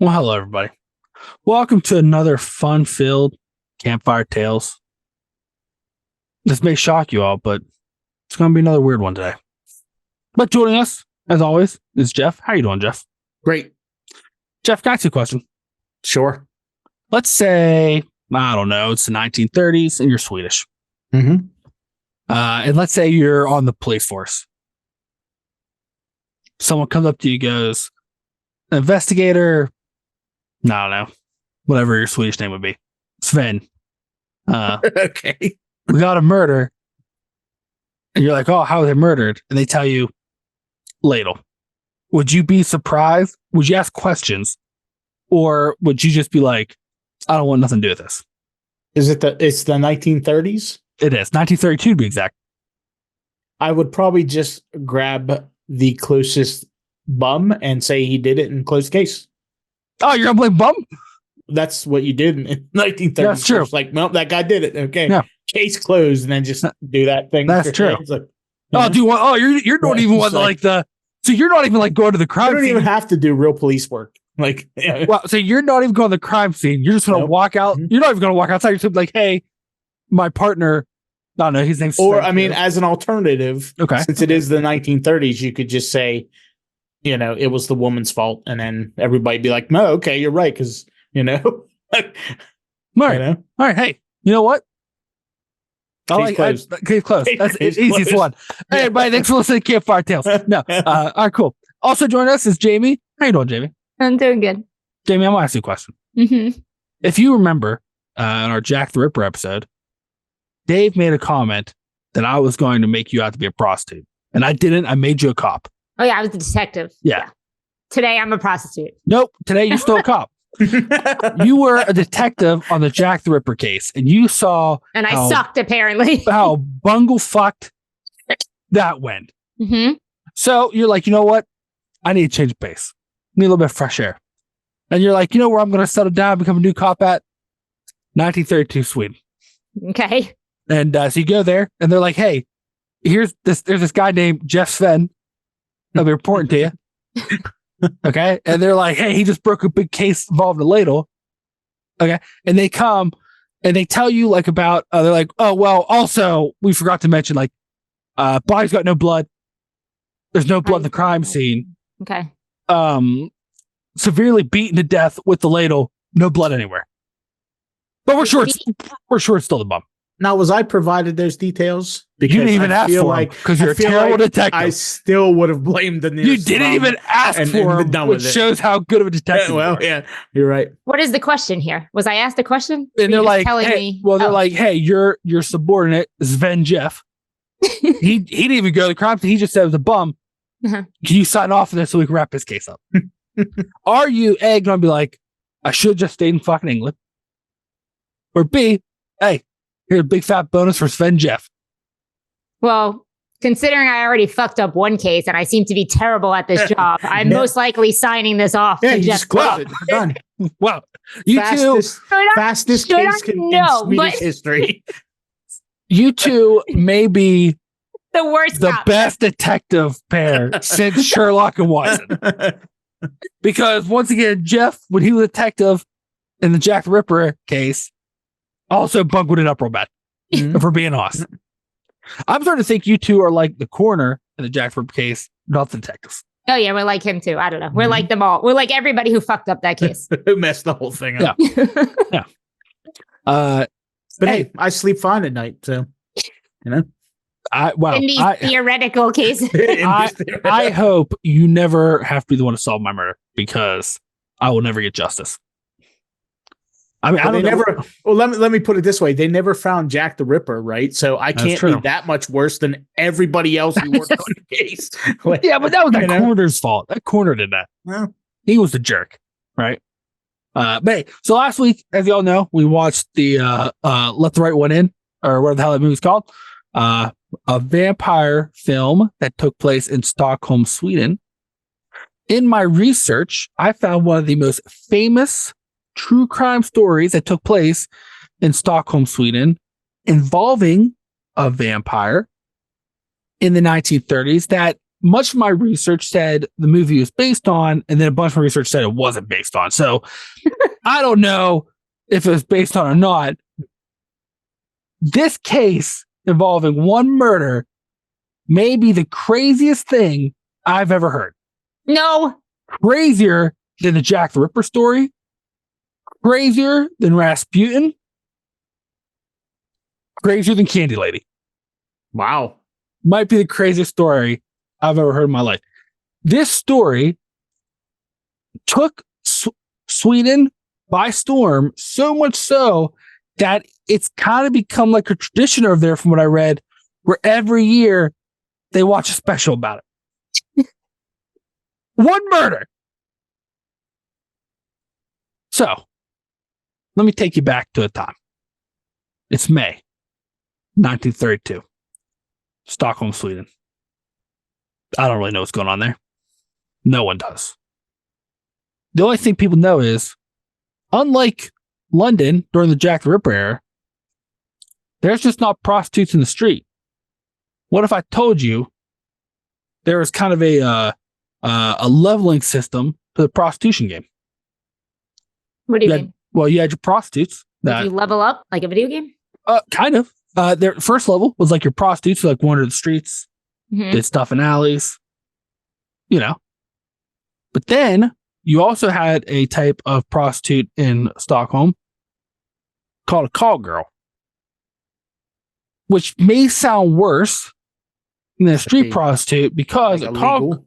Well, hello, everybody. Welcome to another fun-filled Campfire Tales. This may shock you all, but it's going to be another weird one today. But joining us, as always, is Jeff. How you doing, Jeff? Great. Jeff, can I ask you a question? Sure. Let's say, I don't know, it's the 1930s and you're Swedish. Mm-hmm. And let's say you're on the police force. Someone comes up to you and goes, investigator, I don't know, whatever your Swedish name would be, Sven. Okay. We got a murder. And you're like, oh, how was it murdered? And they tell you, ladle. Would you be surprised? Would you ask questions? Or would you just be like, I don't want nothing to do with this? It's the 1930s? It is. 1932 to be exact. I would probably just grab the closest bum and say he did it in closed case. Oh, you're going to blame bum? That's what you did in 1930s. That's true. It's like, well, that guy did it. Okay. Yeah. Case closed, and then just do that thing. That's true. Like, you're not even one like the. So you're not even like going to the crime scene. You don't scene. even have to do real police work. Like, yeah. Well, so you're not even going to the crime scene. You're just going to walk out. Mm-hmm. You're not even going to walk outside. You're just like, hey, my partner. I don't know. His name's. Or, I mean, as an alternative, okay, since it is the 1930s, you could just say, it was the woman's fault, and then everybody be like, no, okay, you're right, because All right. All right. Hey, you know what? Case closed. Case closed. That's the easiest one. Hey, everybody, thanks for listening to Campfire Tales. No. All right, cool. Also joining us is Jaime. How you doing, Jaime? I'm doing good. Jaime, I'm going to ask you a question. Mm-hmm. If you remember in our Jack the Ripper episode, Dave made a comment that I was going to make you out to be a prostitute. And I didn't. I made you a cop. Oh, yeah, I was a detective. Yeah. Today, I'm a prostitute. Nope. Today, you're still a cop. You were a detective on the Jack the Ripper case, and you saw and I sucked apparently how bungle fucked that went. Mm-hmm. So you're like, you know what? I need to change the pace. Need a little bit of fresh air. And you're like, you know where I'm going to settle down, become a new cop at? 1932 Sweden. Okay. And so you go there, and they're like, hey, there's this guy named Jeff Sven. I'll be reporting to you. Okay. And they're like, hey, he just broke a big case involving a ladle. Okay. And they come and they tell you like about, they're like, oh, well, also, we forgot to mention like, body's got no blood. There's no blood in the crime scene. Okay. Severely beaten to death with the ladle. No blood anywhere. But we're sure it's still the bum. Now, was I provided those details? Because you didn't even ask for them because you're a terrible detective. I still would have blamed the nearest. You didn't even ask for them, which shows how good of a detective you are. Yeah, you're right. What is the question here? Was I asked a question? And they're like, they're like, hey, your subordinate, Sven Jeff. he didn't even go to the crime scene. He just said it was a bum. Uh-huh. Can you sign off on this so we can wrap this case up? Are you, A, going to be like, I should have just stayed in fucking England? Or B, hey, here's a big fat bonus for Sven Jeff. Well, considering I already fucked up one case and I seem to be terrible at this job, I'm most likely signing this off. Yeah, you just close it. You're done. Well, fastest case in Swedish history. You two may be the worst, the best detective pair since Sherlock and Watson. Because once again, Jeff, when he was a detective in the Jack the Ripper case, also bungled it up real bad. If we're being honest. I'm starting to think you two are like the coroner in the Jack the Ripper case, not the detectives. Oh, yeah, we're like him too. I don't know. We're like them all. We're like everybody who fucked up that case. Who messed the whole thing up. Yeah. But hey, I sleep fine at night, so, in these theoretical cases. I hope you never have to be the one to solve my murder because I will never get justice. I mean, I don't know. Well, let me put it this way: they never found Jack the Ripper, right? So I can't be that much worse than everybody else who worked on the case. Yeah, but that was that coroner's fault. That coroner did that. Well, he was the jerk, right? But hey, so last week, as you all know, we watched the Let the Right One In, or whatever the hell that movie's called, a vampire film that took place in Stockholm, Sweden. In my research, I found one of the most famous true crime stories that took place in Stockholm, Sweden, involving a vampire in the 1930s that much of my research said the movie was based on, and then a bunch of research said it wasn't based on. So I don't know if it was based on or not. This case involving one murder may be the craziest thing I've ever heard. No. Crazier than the Jack the Ripper story. Crazier than Rasputin. Crazier than Candy Lady. Wow. Might be the craziest story I've ever heard in my life. This story took Sweden by storm, so much so that it's kind of become like a tradition over there, from what I read, where every year they watch a special about it. One murder. So, let me take you back to a time. It's May 1932. Stockholm, Sweden. I don't really know what's going on there. No one does. The only thing people know is, unlike London during the Jack the Ripper era, there's just not prostitutes in the street. What if I told you there was kind of a leveling system to the prostitution game? What do you mean? Well, you had your prostitutes. Did you level up like a video game? Kind of. Their first level was like your prostitutes who like wandered the streets, did stuff in alleys, you know. But then you also had a type of prostitute in Stockholm called a call girl, which may sound worse than a street prostitute, because like a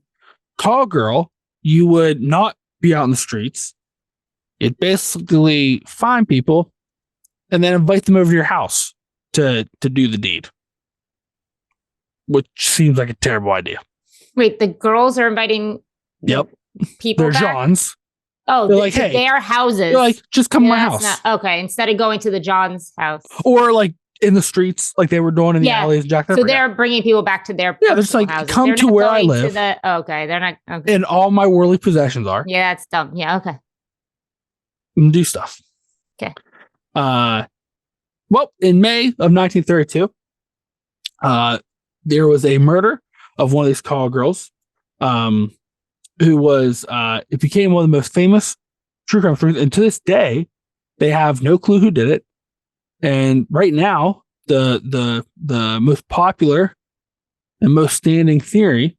call girl, you would not be out in the streets. You'd basically find people and then invite them over to your house to do the deed, which seems like a terrible idea. Wait, the girls are inviting people They're back? Johns. Oh, they're like, hey, their houses. They're like, just come to my house. Okay, instead of going to the John's house. Or like in the streets, like they were doing in the alleys. Jack so they're bringing people back to their they're just like, houses. come to where I live. Okay, they're not. Okay. And all my worldly possessions are. Yeah, that's dumb. Yeah, okay. And do stuff. Okay. Well, in May of 1932, there was a murder of one of these call girls, who was, it became one of the most famous true crime stories. And to this day, they have no clue who did it. And right now, the most popular and most standing theory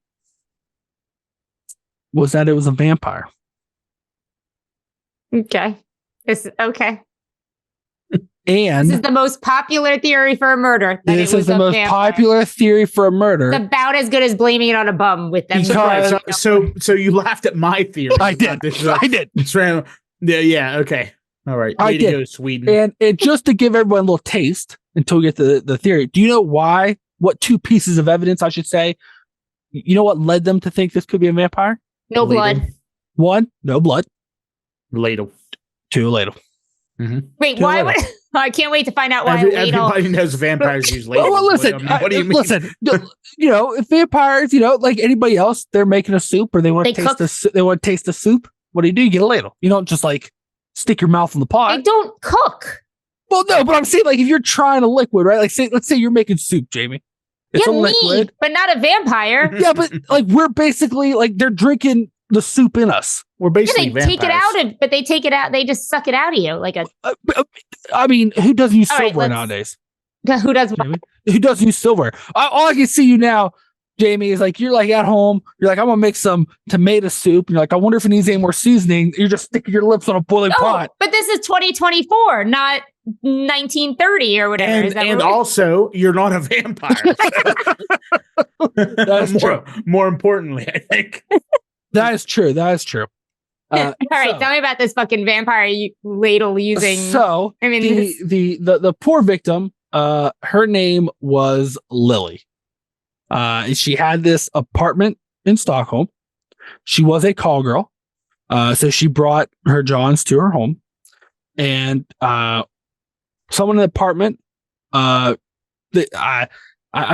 was that it was a vampire. Okay. Okay. And this is the most popular theory for a murder. This is the most popular theory for a murder. It's about as good as blaming it on a bum with them. So you laughed at my theory. I did. I did. Yeah. Okay. All right. I did. Go, Sweden. And just to give everyone a little taste until we get to the theory, do you know why? What two pieces of evidence, I should say? You know what led them to think this could be a vampire? No blood. One, no blood. Ladle. Two, ladle. Mm-hmm. Wait, why would I can't wait to find out why everybody knows vampires use ladles. Well, listen, what do you mean? Listen, you know, if vampires, you know, like anybody else, they're making a soup or they want to taste they want to taste the soup. What do? You get a ladle. You don't just like stick your mouth in the pot. They don't cook. Well, no, but I'm saying like if you're trying a liquid, right? Like let's say you're making soup, Jamie. It's a liquid, but not a vampire. Yeah, but like we're basically like they're drinking the soup in us. We're basically they take it out, but they take it out. They just suck it out of you like a. I mean, who doesn't use silverware nowadays? Who does? Who doesn't use silverware? All I can see you now, Jamie, is like you're like at home. You're like, I'm gonna make some tomato soup. And you're like, I wonder if it needs any more seasoning. You're just sticking your lips on a boiling pot. But this is 2024, not 1930 or whatever. And also, you're not a vampire. That's true. More importantly, I think. That is true. That is true. All right, tell me about this fucking vampire ladle using. So, I mean, the poor victim, her name was Lily. She had this apartment in Stockholm. She was a call girl, so she brought her Johns to her home, and someone in the apartment. I've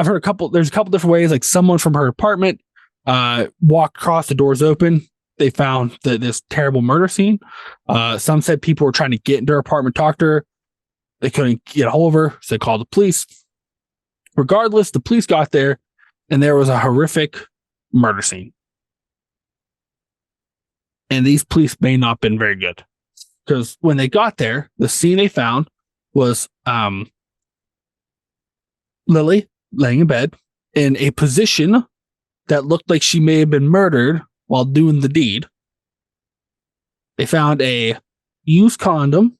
heard there's a couple different ways. Like someone from her apartment walked across, the doors open. They found this terrible murder scene. Some said people were trying to get into her apartment, talk to her. They couldn't get a hold of her, so they called the police. Regardless, the police got there, and there was a horrific murder scene. And these police may not have been very good. Because when they got there, the scene they found was Lily laying in bed in a position that looked like she may have been murdered while doing the deed. They found a used condom,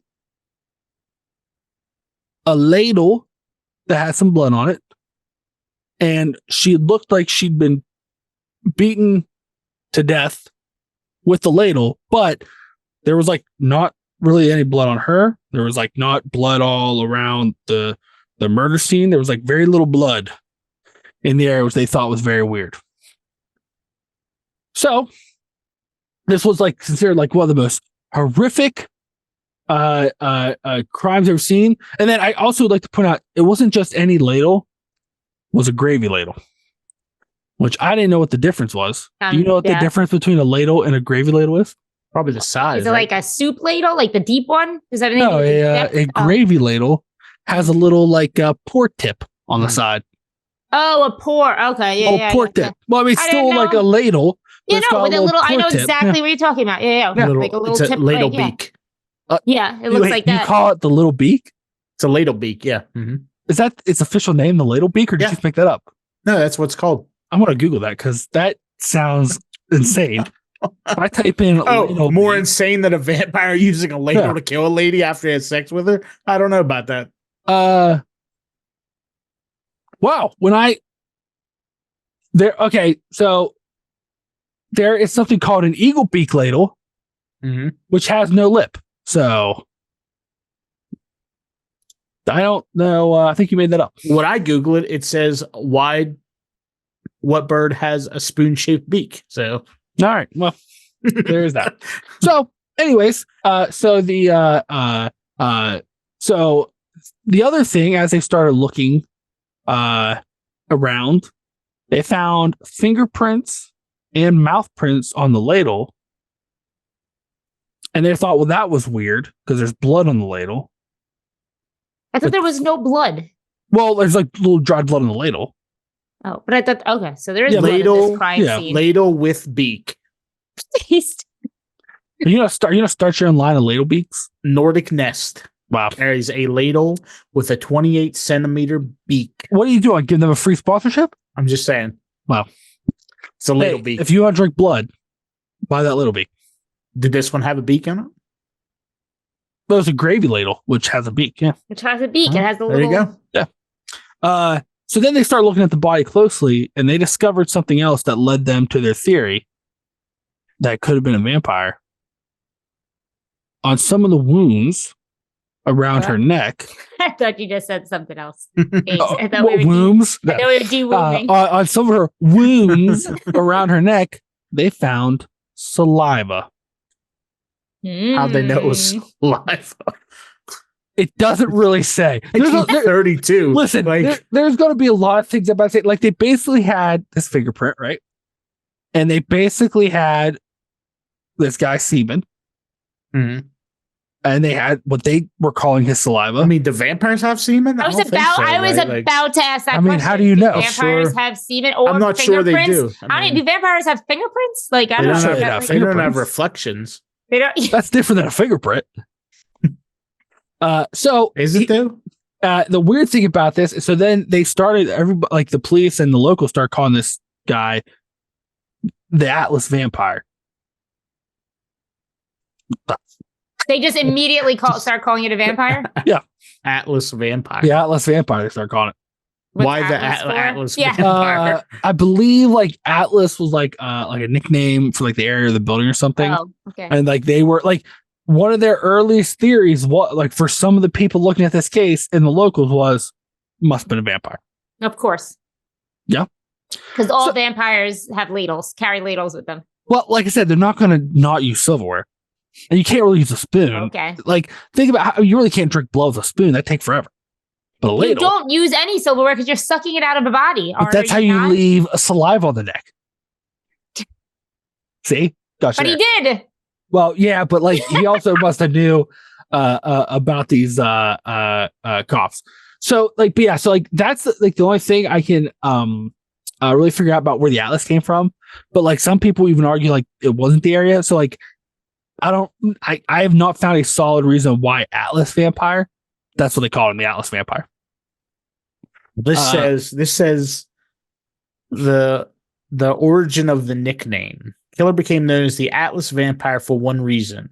a ladle that had some blood on it, and she looked like she'd been beaten to death with the ladle, but there was like not really any blood on her. There was like not blood all around the murder scene. There was like very little blood in the area, which they thought was very weird. So this was like considered like one of the most horrific crimes I've seen. And then I also would like to point out, it wasn't just any ladle, it was a gravy ladle, which I didn't know what the difference was. Do you know what the difference between a ladle and a gravy ladle is? Probably the size. Is it like a soup ladle, like the deep one? Is that no? A gravy ladle has a little like pour tip on the side. Oh, a pour. Okay, yeah, pour tip. Well, I mean, still like a ladle. You know, with a little. I know exactly what you're talking about. Yeah. Like a little tip, ladle beak. Yeah, it looks like that. You call it the little beak? It's a ladle beak. Yeah. Mm-hmm. Is that its official name, the ladle beak, or did you just make that up? No, that's what it's called. I'm gonna Google that because that sounds insane. If I type in more insane than a vampire using a ladle to kill a lady after he had sex with her. I don't know about that. Wow. So there is something called an eagle beak ladle, which has no lip. So I don't know. I think you made that up. When I Google it, it says what bird has a spoon-shaped beak? So. All right. Well, there's that. So, anyways, so the other thing, as they started looking around, they found fingerprints and mouth prints on the ladle, and they thought, well, that was weird because there's blood on the ladle. I thought there was no blood. Well, there's like little dried blood on the ladle. Oh, but I thought, okay, so there is blood in this crime scene. Ladle with beak. You know, start your own line of ladle beaks. Nordic Nest. Wow, there is a ladle with a 28 centimeter beak. What are you doing? Give them a free sponsorship? I'm just saying. Wow, it's a ladle beak. If you want to drink blood, buy that ladle beak. Did this one have a beak on it? Well, it's a gravy ladle, which has a beak. Yeah, which has a beak. It has the little. There you go. Yeah. So then they start looking at the body closely, and they discovered something else that led them to their theory that it could have been a vampire. On some of the wounds around her neck. I thought you just said something else. I thought we were de-wounding. On some of her wounds around her neck, they found saliva. How'd they know it was saliva? It doesn't really say. 32. Listen, there's going to be a lot of things about it. Like, they basically had this fingerprint, right? And they basically had this guy's semen. Mm-hmm. And they had what they were calling his saliva. I mean, do vampires have semen? I was about to ask that question. I mean, how do you know? Do vampires have semen or I'm not sure they do. Do vampires have fingerprints? Like, I don't know. They don't have reflections. They don't. That's different than a fingerprint. So is it though? The weird thing about this is, so then they started, everybody, like the police and the locals, start calling this guy the Atlas Vampire. They just immediately start calling it a vampire. Yeah, Atlas Vampire. The Atlas Vampire. They start calling it. Why the Atlas Vampire? I believe like Atlas was like a nickname for like the area of the building or something. Oh, okay. And like they were like, one of their earliest theories, what like for some of the people looking at this case in the locals, was must have been a vampire. Of course. Yeah. Because all vampires have ladles, carry ladles with them. Well, like I said, they're not going to not use silverware. And you can't really use a spoon. Okay. Like, think about how you really can't drink blood with a spoon. That takes forever. But a ladle. You don't use any silverware because you're sucking it out of a body. But that's how you leave a saliva on the neck. See? Gotcha. But he did. Well, yeah, but like he also must have knew about these coughs. So like, but yeah, so like that's like the only thing I can really figure out about where the atlas came from. But like some people even argue like it wasn't the area. So like I have not found a solid reason why Atlas vampire. That's what they call him, the Atlas vampire. This says the origin of the nickname. Killer became known as the Atlas vampire for one reason.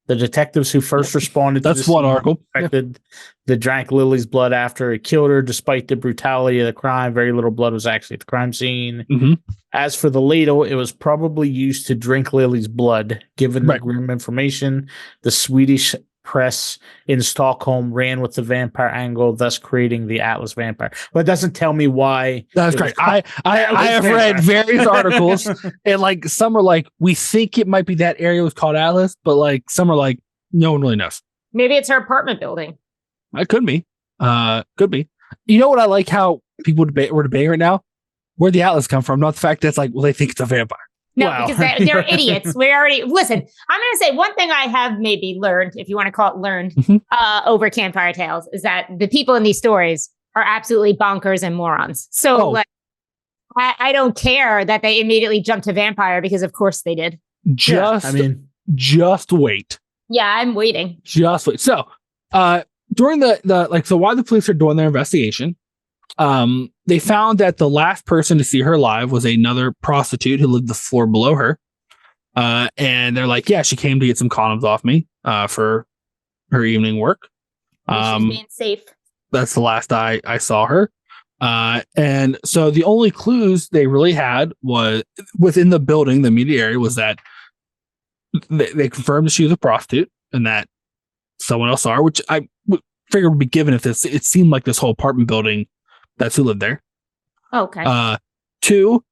The detectives who first responded to that's one article suspected that drank Lily's blood after he killed her. Despite the brutality of the crime, very little blood was actually at the crime scene. Mm-hmm. As for the ladle, it was probably used to drink Lily's blood. Given the grim information, the Swedish press in Stockholm ran with the vampire angle, thus creating the Atlas vampire. But it doesn't tell me why. That's great. I have read various articles, and like some are like, we think it might be that area was called Atlas, but like some are like, no one really knows. Maybe it's her apartment building. It could be. Could be. You know what I like how people we're debating right now? Where'd the Atlas come from? Not the fact that it's like, well, they think it's a vampire. No, because they're idiots. We already listen. I'm going to say one thing I have maybe learned, if you want to call it learned, over Campfire Tales is that the people in these stories are absolutely bonkers and morons. So like, I don't care that they immediately jumped to vampire because of course they did. Just wait. Yeah, I'm waiting. Just wait. So, during so while the police are doing their investigation, they found that the last person to see her alive was another prostitute who lived the floor below her. And they're like, yeah, she came to get some condoms off me, for her evening work. She's being safe. That's the last I saw her. And so the only clues they really had was within the building, the immediate area, was that they confirmed that she was a prostitute and that someone else saw her, which I figured would be given if it seemed like this whole apartment building, that's who lived there. Okay. 2,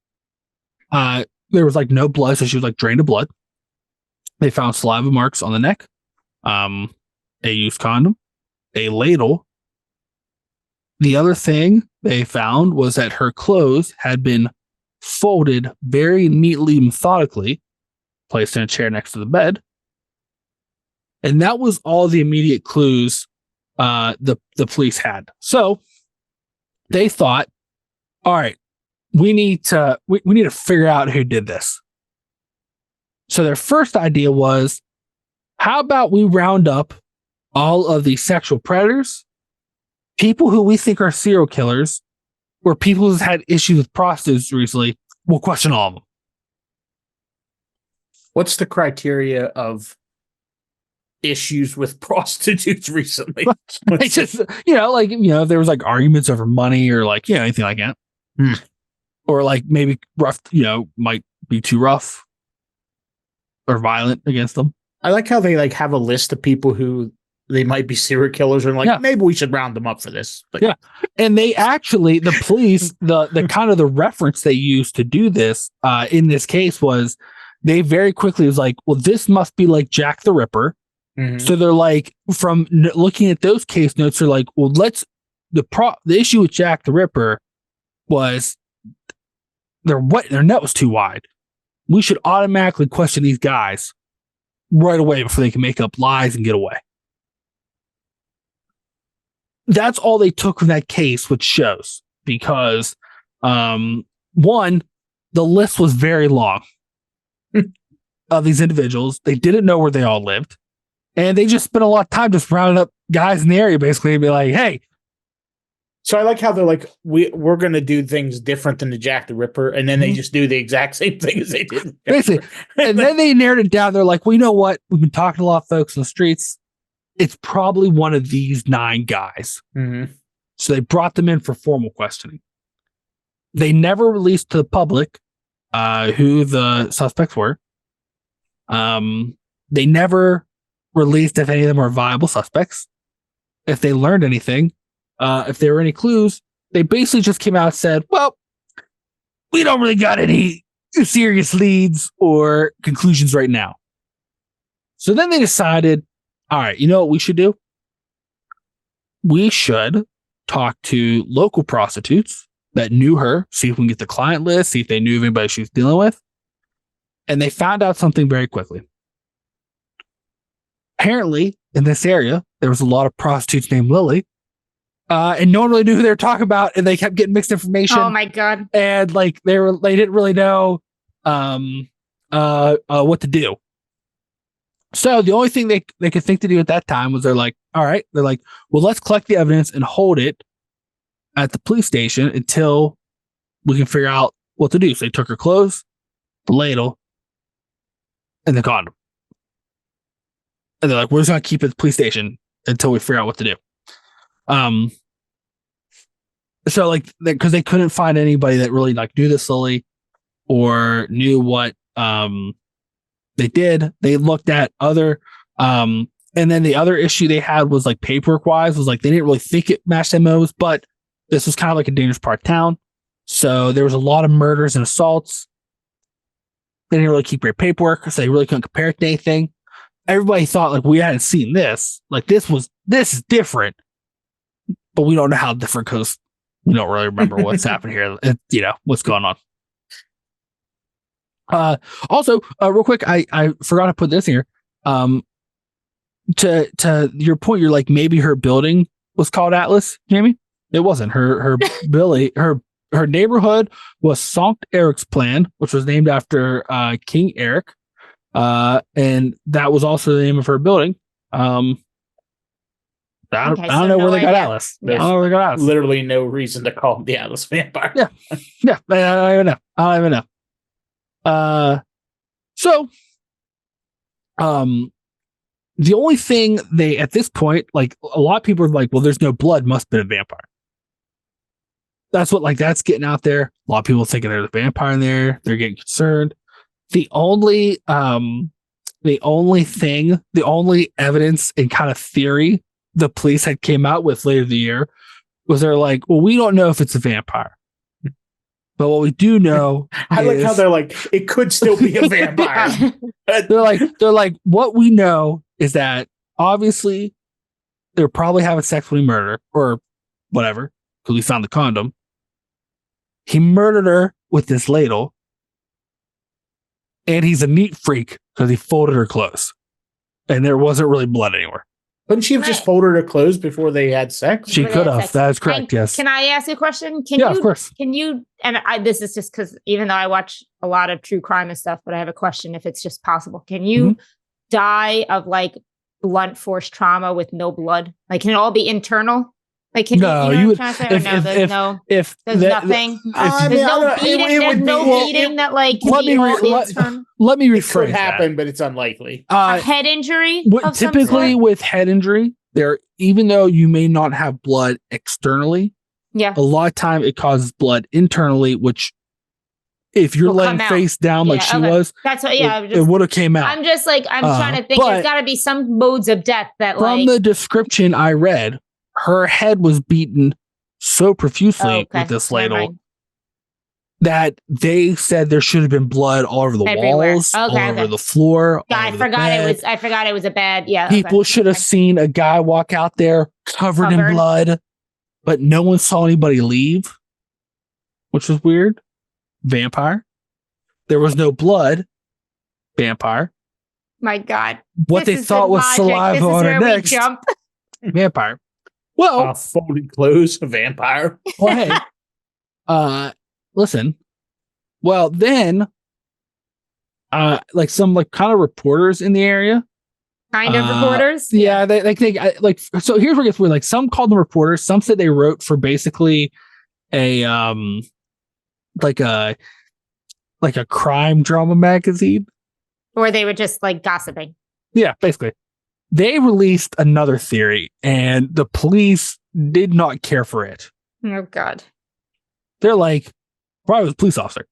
there was like no blood, so she was like drained of blood. They found saliva marks on the neck, a used condom, a ladle. The other thing they found was that her clothes had been folded very neatly, methodically, placed in a chair next to the bed. And that was all the immediate clues the police had. So they thought, all right, we need to figure out who did this. So their first idea was, how about we round up all of the sexual predators, people who we think are serial killers, or people who've had issues with prostitutes recently. We'll question all of them. What's the criteria of issues with prostitutes recently? It's just, if there was like arguments over money or like, anything like that. Or like maybe rough, might be too rough or violent against them. I like how they like have a list of people who they might be serial killers and like, maybe we should round them up for this. But yeah. And they actually, the police, the kind of the reference they used to do this in this case was they very quickly was like, well, this must be like Jack the Ripper. Mm-hmm. So they're like, from looking at those case notes, they're like, well, the issue with Jack the Ripper was their net was too wide. We should automatically question these guys right away before they can make up lies and get away. That's all they took from that case, which shows because, one, the list was very long of these individuals. They didn't know where they all lived. And they just spent a lot of time just rounding up guys in the area, basically, and be like, hey. So I like how they're like, we're going to do things different than the Jack the Ripper. And then they just do the exact same thing as they did. Basically. And then they narrowed it down. They're like, well, you know what? We've been talking to a lot of folks in the streets. It's probably one of these 9 guys. Mm-hmm. So they brought them in for formal questioning. They never released to the public who the suspects were. They never released if any of them are viable suspects. If they learned anything, if there were any clues, they basically just came out and said, well, we don't really got any serious leads or conclusions right now. So then they decided, all right, you know what we should do? We should talk to local prostitutes that knew her, see if we can get the client list, see if they knew of anybody she was dealing with. And they found out something very quickly. Apparently, in this area, there was a lot of prostitutes named Lily. and no one really knew who they were talking about, and they kept getting mixed information. Oh my god! And like they didn't really know what to do. So the only thing they could think to do at that time was they're like, well, let's collect the evidence and hold it at the police station until we can figure out what to do. So they took her clothes, the ladle, and the condom. And they're like, we're just going to keep it at the police station until we figure out what to do. So like, because they couldn't find anybody that really like knew this Lily or knew what they did. They looked at other and then the other issue they had was like paperwork wise was like they didn't really think it matched MOs, but this was kind of like a dangerous part of town. So there was a lot of murders and assaults. They didn't really keep great paperwork, so they really couldn't compare it to anything. Everybody thought like we hadn't seen this. Like this is different. But we don't know how different because we don't really remember what's happened here. What's going on. Also, real quick, I forgot to put this here. To your point, you're like maybe her building was called Atlas, Jamie. It wasn't. Her her neighborhood was Sankt Eriksplan, which was named after King Eric, and that was also the name of her building. I don't know where they got Atlas. I don't know where they got Atlas. Literally no reason to call him the Atlas Vampire. Yeah. I don't even know. So, the only thing they at this point, like a lot of people are like, well, there's no blood, must have been a vampire. That's what that's getting out there. A lot of people thinking there's a vampire in there. They're getting concerned. The only evidence and kind of theory the police had came out with later the year was they're like, well, we don't know if it's a vampire. But what we do know I like how they're like, it could still be a vampire. they're like, what we know is that obviously they're probably having sex when he murdered her or whatever, because we found the condom. He murdered her with this ladle. And he's a neat freak because he folded her clothes. And there wasn't really blood anywhere. Couldn't she have just folded her clothes before they had sex? She could have. That is correct. Yes. Can I ask you a question? Of course. Can you? And this is just because even though I watch a lot of true crime and stuff, but I have a question if it's just possible. Can you die of like blunt force trauma with no blood? Like, can it all be internal? Like, can you would. There's nothing. There's no beating. That like. Let me rephrase. It could happen, but it's unlikely. A head injury. Typically, with head injury, even though you may not have blood externally, a lot of time it causes blood internally, which if you're laying face down like she was, that's what. It would have came out. I'm just like I'm trying to think. There's got to be some modes of death that from the description I read. Her head was beaten so profusely with this ladle that they said there should have been blood all over the walls, all over the floor. I forgot it was a bad. Yeah, people should have seen a guy walk out there covered in blood, but no one saw anybody leave, which was weird. Vampire. There was no blood. Vampire. My God. What they thought was saliva on her neck. Vampire. Well, folded clothes, a vampire. Well, hey, listen. Well, then, like some like kind of reporters in the area. Kind of reporters. Yeah, they like. So here's where it gets weird. Like some called them reporters. Some said they wrote for basically a like a crime drama magazine, or they were just like gossiping. Yeah, basically. They released another theory, and the police did not care for it. Oh, God. They're like, probably was a police officer.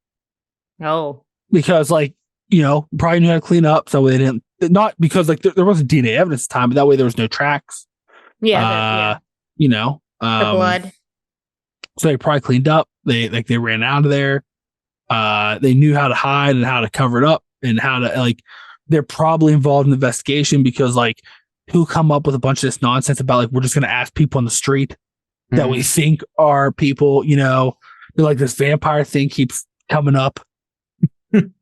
No. Because, like, probably knew how to clean up, so they didn't. Not because, like, there wasn't DNA evidence at the time, but that way there was no tracks. Yeah. The blood. So they probably cleaned up. They ran out of there. They knew how to hide and how to cover it up and how to, like, they're probably involved in the investigation because, like, who come up with a bunch of this nonsense about, like, we're just going to ask people on the street that we think are people, they're like, this vampire thing keeps coming up, and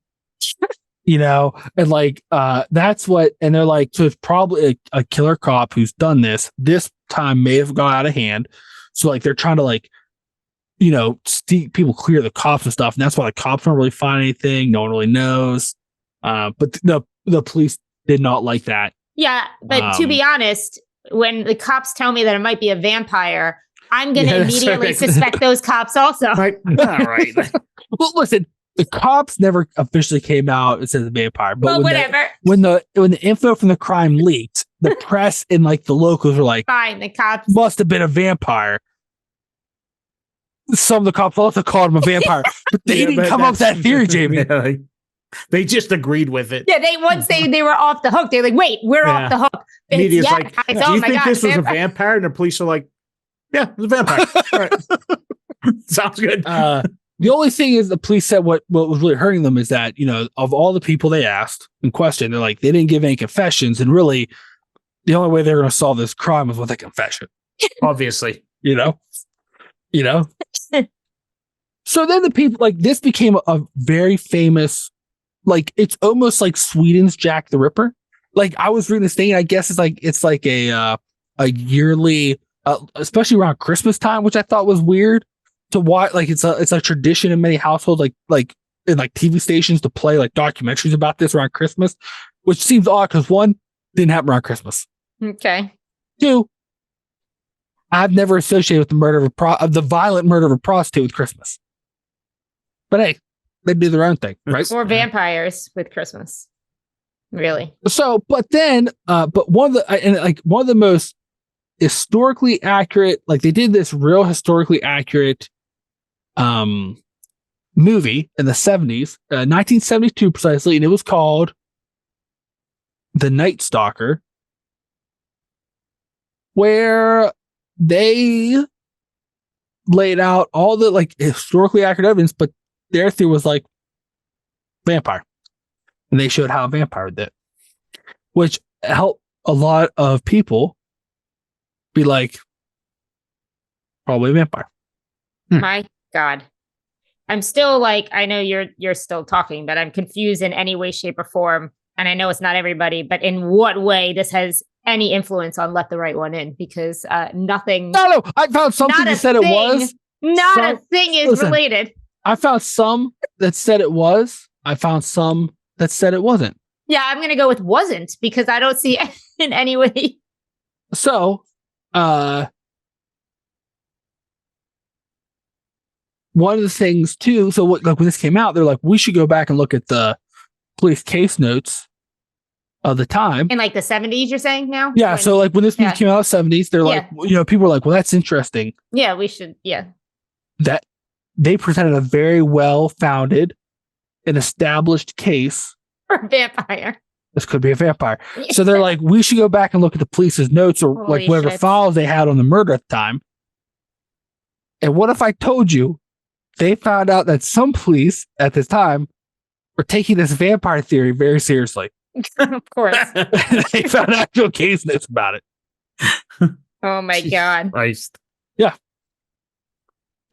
like, that's what, and they're like, so it's probably a killer cop who's done this. This time may have got out of hand. So like they're trying to like, you know, people clear the cops and stuff, and that's why the cops don't really find anything. No one really knows. But the police did not like that. Yeah, but to be honest, when the cops tell me that it might be a vampire, I'm going to immediately suspect those cops also. Right. All right. Well, listen, the cops never officially came out and said the vampire, but well, whatever. When the info from the crime leaked, the press and like the locals were like, "Fine, the cops must have been a vampire." Some of the cops also called him a vampire, but they didn't come up with that theory, Jamie. Yeah, they just agreed with it. Yeah, once they were off the hook, they're like, "Wait, we're off the hook." Media's like, "Do you think this was a vampire?" And the police are like, "Yeah, it's a vampire." All right. Sounds good. The only thing is the police said what was really hurting them is that, you know, of all the people they asked in question, they're like, they didn't give any confessions. And really, the only way they're going to solve this crime was with a confession. Obviously. You know? So then the people, like, this became a very famous, like, it's almost like Sweden's Jack the Ripper. Like, I was reading this thing, and I guess it's like a yearly, especially around Christmas time, which I thought was weird to watch. Like, it's a tradition in many households, like in like TV stations, to play like documentaries about this around Christmas, which seems odd because one, didn't happen around Christmas. Okay. Two, I've never associated with the murder of the violent murder of a prostitute with Christmas. But hey, they do their own thing, right? Or vampires with Christmas. Really? So, but then, but one of the most historically accurate, like they did this real historically accurate movie in the 70s, 1972 precisely, and it was called The Night Stalker, where they laid out all the like historically accurate evidence, but their theory was like vampire. And they showed how a vampire did, which helped a lot of people be like, probably a vampire. My God. I'm still like, I know you're still talking, but I'm confused in any way, shape, or form. And I know it's not everybody, but in what way this has any influence on Let the Right One In? Because nothing. No, I found something that said it was. Not a thing is related. I found some that said it was. I found some that said it wasn't. Yeah, I'm going to go with wasn't, because I don't see it in any way. So, one of the things too, so like when this came out, they're like, we should go back and look at the police case notes of the time. In like the 70s, you're saying now? Yeah. So like when this movie came out in the 70s, they're like, you know, people were like, well, that's interesting. Yeah, we should. Yeah. That they presented a very well-founded and established case for a vampire. This could be a vampire. So they're like, we should go back and look at the police's notes or like whatever files they had on the murder at the time. And what if I told you they found out that some police at this time were taking this vampire theory very seriously? Of course. They found actual case notes about it. Oh my God. Christ. Yeah.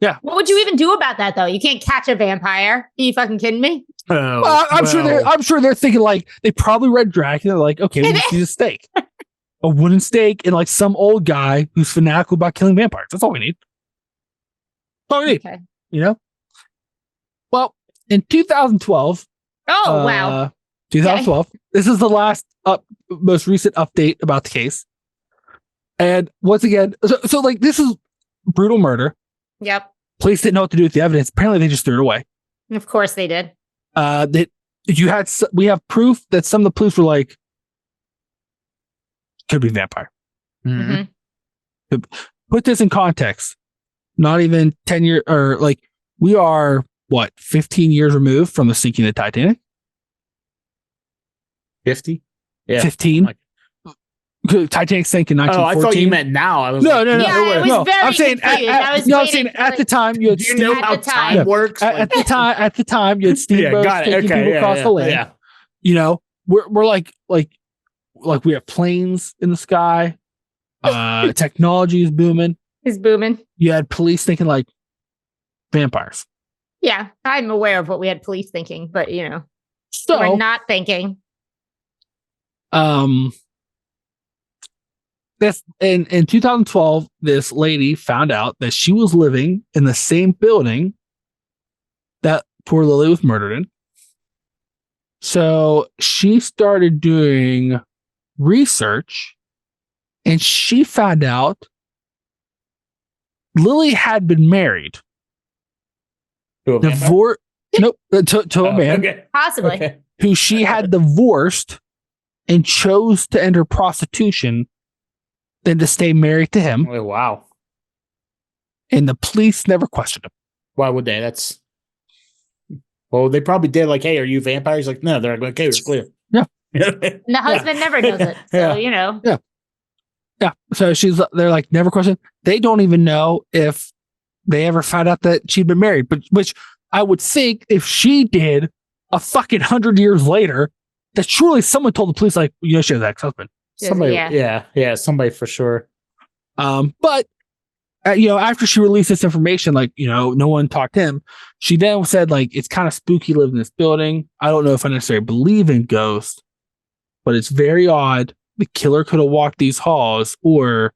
Yeah. What would you even do about that, though? You can't catch a vampire. Are you fucking kidding me? Oh, I'm sure they're thinking like they probably read Dracula. Like, okay, we just need a stake, a wooden stake, and like some old guy who's fanatical about killing vampires. That's all we need. That's all we need. Okay. You know. Well, in 2012. Oh wow. 2012. Okay. This is the last most recent update about the case. And once again, so like this is brutal murder. Yep. Police didn't know what to do with the evidence. Apparently, they just threw it away. Of course, they did. We have proof that some of the police were like, could be vampire. Mm-hmm. Put this in context. Not even 10 years, or like we are 15 years removed from the sinking of the Titanic. 50? Yeah. 15. Titanic sank in 1914. Oh, I thought you meant now. I was no. I'm saying at the time you had. Do you know how time works? At the time you had steamboats taking people across the land. Yeah. You know, we're like we have planes in the sky. Technology is booming. Is booming. You had police thinking like vampires. Yeah, I'm aware of what we had police thinking, but you know, so we're not thinking. this in 2012, this lady found out that she was living in the same building that poor Lily was murdered in. So she started doing research, and she found out Lily had been married. Divorced. Nope. To a man. Possibly. Who she had divorced and chose to enter prostitution than to stay married to him. Oh, wow. And the police never questioned him. Why would they? Well, they probably did. Like, hey, are you vampires? Like, no, they're like, okay, it's clear. Yeah. And the husband never does it. So, Yeah. Yeah. So they're like, never questioned. They don't even know if they ever found out that she'd been married, but which I would think if she did a fucking 100 years later, that surely someone told the police, like, she has an ex-husband. Somebody, yeah, somebody for sure. But after she released this information, like, no one talked to him. She then said, like, it's kind of spooky living in this building. I don't know if I necessarily believe in ghosts, but it's very odd. The killer could have walked these halls or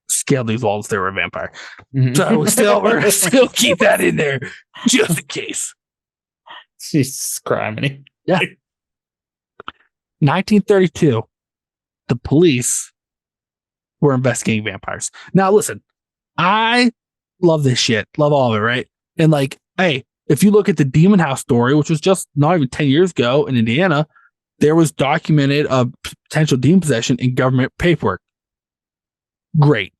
scaled these walls if they were a vampire. Mm-hmm. So we're gonna still keep that in there just in case. Jesus Christ. Yeah. 1932, the police were investigating vampires. Now, listen, I love this shit. Love all of it, right? And like, hey, if you look at the Demon House story, which was just not even 10 years ago in Indiana, there was documented a potential demon possession in government paperwork. Great.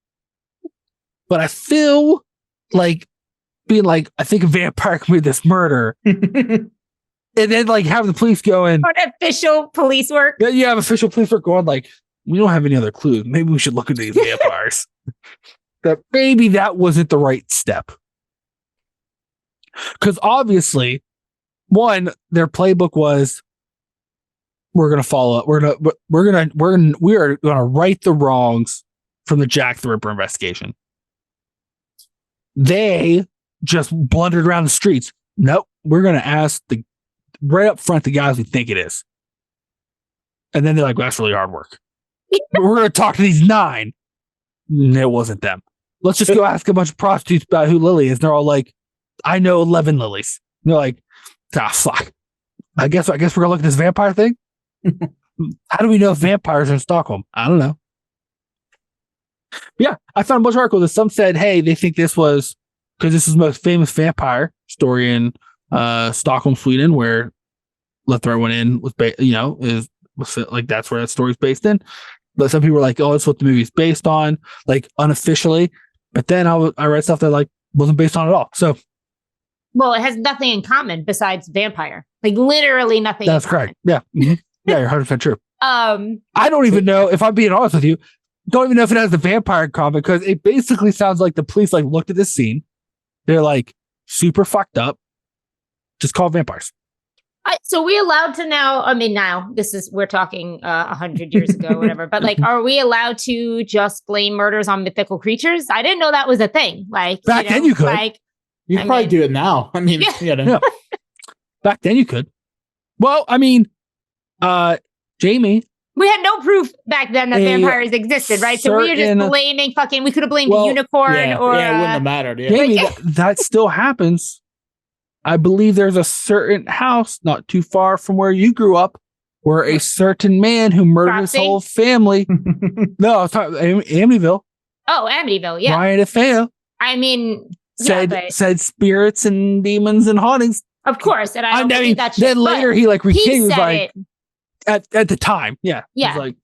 But I feel like being like, I think a vampire committed this murder. And then like having the police go in. Official police work. Yeah, you have official police work going like, we don't have any other clues. Maybe we should look into these vampires. That maybe that wasn't the right step. Because obviously, one, their playbook was, we're gonna follow up. We are gonna right the wrongs from the Jack the Ripper investigation. They just blundered around the streets. Nope, we're gonna ask right up front the guys we think it is. And then they're like, well, that's really hard work. But we're gonna talk to these 9. And it wasn't them. Let's just go ask a bunch of prostitutes about who Lily is. And they're all like, I know 11 Lilies. And they're like, fuck. I guess we're gonna look at this vampire thing. How do we know if vampires are in Stockholm? I don't know. Yeah, I found a bunch of articles that some said, hey, they think this was because this is the most famous vampire story in Stockholm, Sweden, where Let the Right One In was, was like that's where that story's based in. But some people were like, oh, that's what the movie's based on, like unofficially. But then I read stuff that like wasn't based on at all. So, well, it has nothing in common besides vampire, like literally nothing. That's correct. Yeah. Mm-hmm. Yeah, you're 100% true. I don't even know, if I'm being honest with you, don't even know if it has the vampire comment, because it basically sounds like the police like looked at this scene. They're like super fucked up. Just call vampires. So we allowed to now, we're talking 100 years ago, whatever, but like, are we allowed to just blame murders on mythical creatures? I didn't know that was a thing. Like back then you could. Like, you could probably do it now. I mean, yeah. Back then you could. Well, I mean, Jaime. We had no proof back then that vampires existed, right? So we were just blaming we could have blamed a unicorn it wouldn't have mattered. Yeah. Jaime, that still happens. I believe there's a certain house not too far from where you grew up where a certain man who murdered his whole family. No, I was talking Amityville. Oh, Amityville, yeah. Brian Afeo. I mean, said spirits and demons and hauntings. Of course, and I mean that shit. Then later he like he was like at the time, yeah. Like,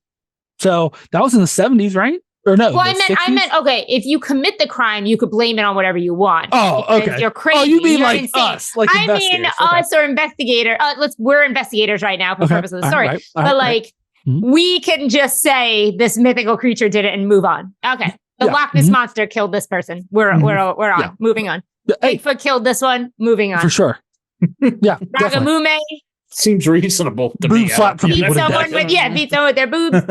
so that was in the 70s, right? Or no? Well, I meant okay. If you commit the crime, you could blame it on whatever you want. Oh, okay. You're crazy. Oh, you mean you're like insane. us? Like I mean us or investigator. We're investigators right now for the purpose of the story. But we can just say this mythical creature did it and move on. Okay, the Loch Ness monster killed this person. We're on. Moving on. Bigfoot killed this one. Moving on for sure. Yeah, Ragamume. Seems reasonable to me. Beat someone with their boobs.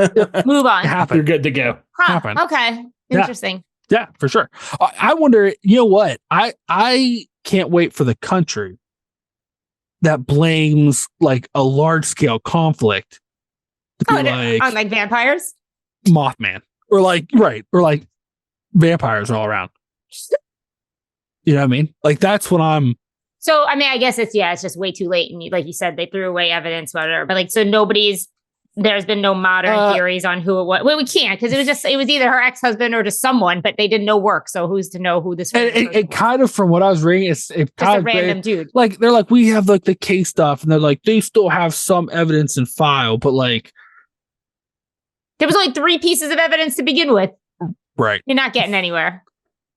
Move on. You're good to go. Okay. Interesting. Yeah, for sure. I wonder, you know what? I can't wait for the country that blames like a large scale conflict to be on like vampires. Mothman, or like vampires all around. You know what I mean? Like that's what I'm. So I mean, I guess it's just way too late, and like you said, they threw away evidence, whatever. But like, so there's been no modern theories on who it was. Well, we can't because it was either her ex-husband or just someone, but they did no work. So who's to know who this? It kind of, from what I was reading, it's just a random dude. Like they're like, we have like the case stuff, and they're like, they still have some evidence in file, but like there was only 3 pieces of evidence to begin with. Right. You're not getting anywhere.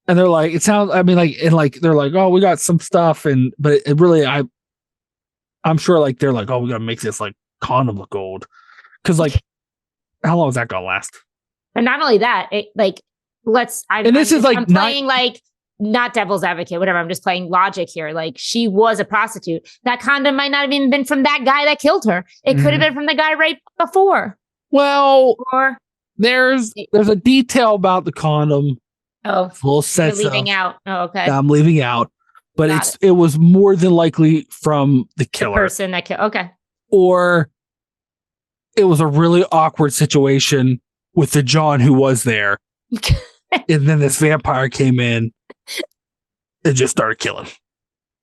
And they're like, it sounds. I mean, like, and like they're like, oh, we got some stuff, but it really, I'm sure like they're like, oh, we gotta make this like condom look old. Because, like, how long is that gonna last? And not only that, I'm playing like not devil's advocate, whatever. I'm just playing logic here. Like, she was a prostitute. That condom might not have even been from that guy that killed her. It could have been from the guy right before. Well, there's a detail about the condom. Oh, full set. You're leaving out. Oh, okay. I'm leaving out, but it was more than likely from the killer, the person that killed. Okay, or it was a really awkward situation with the John who was there. And then this vampire came in and just started killing.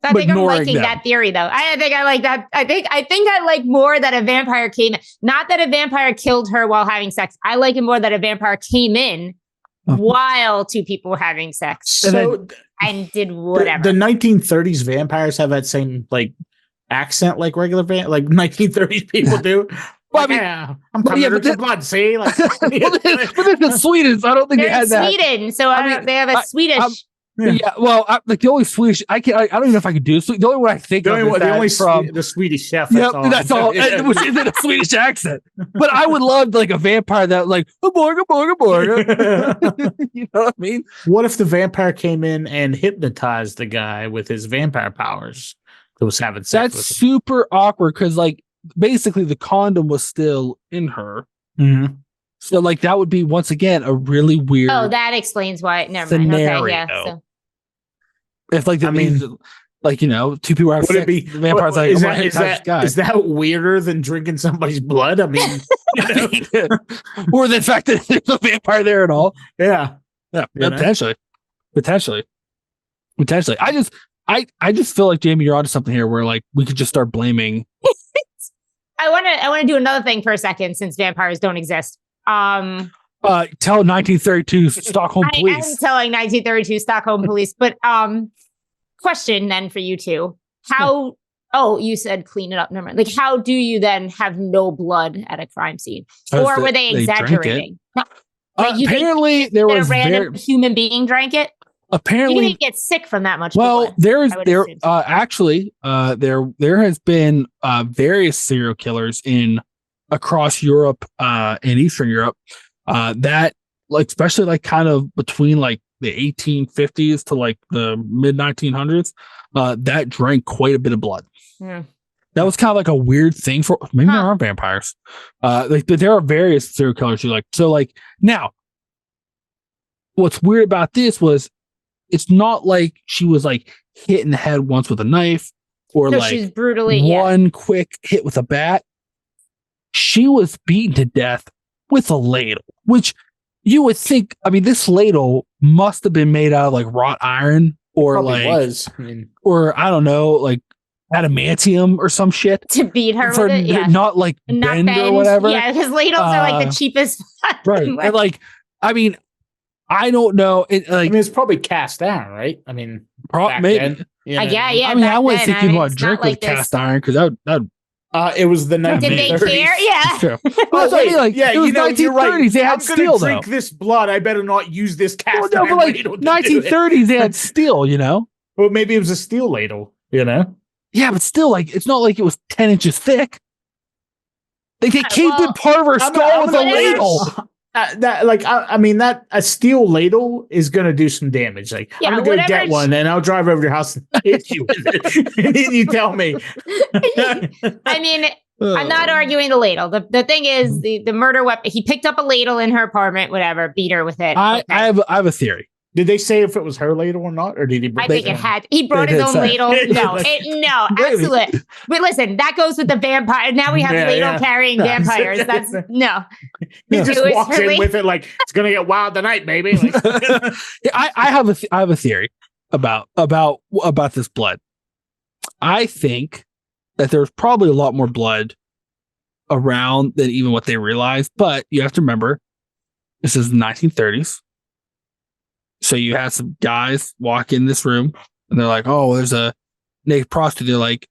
I think I'm liking that theory, though. I think I like that. I think I like more that a vampire came in. Not that a vampire killed her while having sex. I like it more that a vampire came in while 2 people were having sex. And did whatever. The 1930s vampires have that same like accent like regular like 1930s people do. Well, I mean, I'm coming to blood. See, like, but this is Sweden, so I don't think they had that. Sweden, so they have a Swedish. Yeah, well, like the only Swedish I don't even know if I could do. The only one I think of is from the Swedish chef. That's all. Which isn't a Swedish accent. But I would love like a vampire that like borga. You know what I mean? What if the vampire came in and hypnotized the guy with his vampire powers that was having sex? That's super awkward because like basically the condom was still in her. Mm-hmm. So like that would be once again a really weird. Oh, that explains why. Never mind. Okay, yeah. So. If like that means like 2 people have sex, the vampire's like, is that weirder than drinking somebody's blood? I mean, or the fact that there's a vampire there at all. Yeah, potentially. I just feel like Jamie, you're onto something here where like we could just start blaming. I want to do another thing for a second since vampires don't exist. Tell 1932 Stockholm police. I am telling 1932 Stockholm police, but question then for you two. How you said clean it up. Never mind. Like, how do you then have no blood at a crime scene? Or were they exaggerating? Apparently there was a random human being drank it. Apparently you didn't get sick from that much blood. There has been various serial killers across Europe and Eastern Europe that like especially like kind of between like the 1850s to like the mid 1900s that drank quite a bit of blood. Yeah. That was kind of like a weird thing for maybe there aren't vampires. Like there are various serial killers who like so like now what's weird about this was it's not like she was like hit in the head once with a knife or she's brutally one quick hit with a bat. She was beaten to death with a ladle, which you would think, I mean, this ladle must have been made out of like wrought iron or probably like, or I don't know, like adamantium or some shit to beat her with it. Yeah. Not like bend or whatever. Yeah, because ladles are like the cheapest. Right. And like, I mean, I don't know. It's probably cast iron, right? I mean, maybe. Then, yeah. I mean, I wouldn't think you'd want to drink with cast iron because that it was the 1930s. Did they care? Yeah. Well, wait, it was 1930s. You're right. They had steel, drink this blood. I better not use this cast iron. But like 1930s, they had steel. Well, maybe it was a steel ladle. Yeah, but still, like it's not like it was 10 inches thick. They caved in part of her skull with a ladle. That a steel ladle is gonna do some damage. Like, I'm gonna go get one, and I'll drive over to your house and hit you with it. And then you tell me. I mean, I'm not arguing the ladle. The thing is, the murder weapon. He picked up a ladle in her apartment, whatever, beat her with it. I have a theory. Did they say if it was her ladle or not, or did he? I think it had. He brought his own ladle. No, absolutely. But listen, that goes with the vampire. Now we have ladle carrying vampires. That's no. He just walks in with it like it's gonna get wild tonight, baby. Like, I have a theory about this blood. I think that there's probably a lot more blood around than even what they realized. But you have to remember, this is the 1930s. So you had some guys walk in this room and they're like, oh, there's a naked prostitute. They're like,